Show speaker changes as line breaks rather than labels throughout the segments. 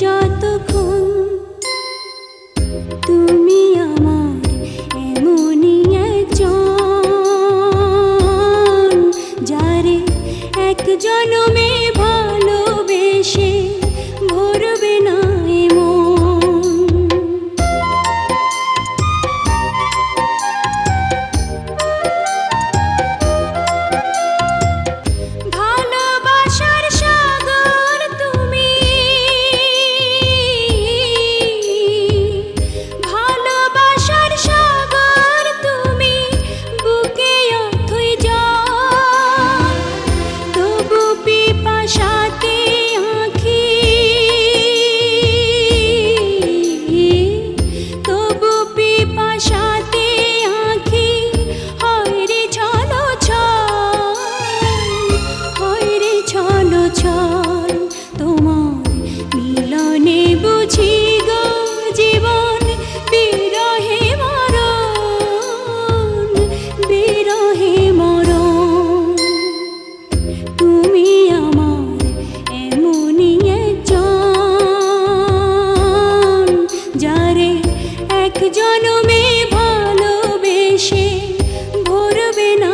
যতক্ষণ তুমি আমার এমনই একজন, যারে এক জনমে ভালোবেসে ভরবে না জনমে ভালোবেসে ভরবে না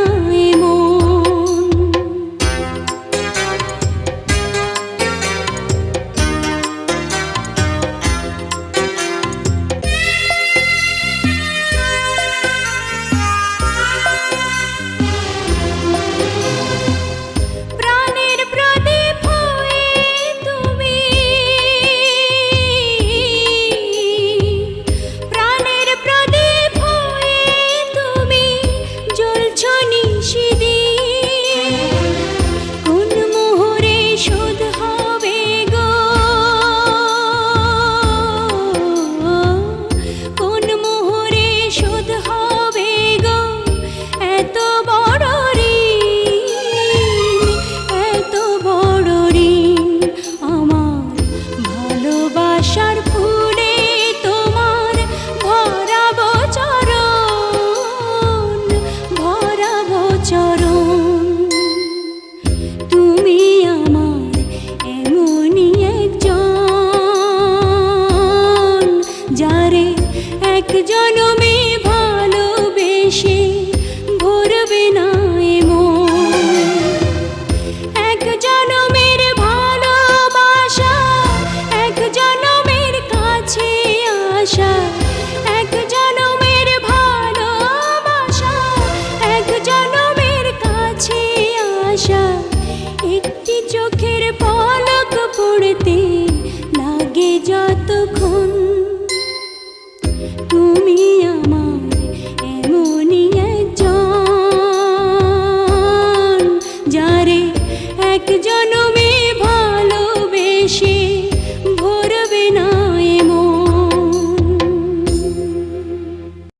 এক জনমে ভালোবেসে ভরবে না এক জনমের ভালোবাসা, এক জনমের কাছে আসা, এক জনমের ভালোবাসা, এক জনমের কাছে আসা। একটি চোখের পলক পড়তে লাগে যতক্ষণ তুমি আমার এমনই একজন, যারে এক জনমে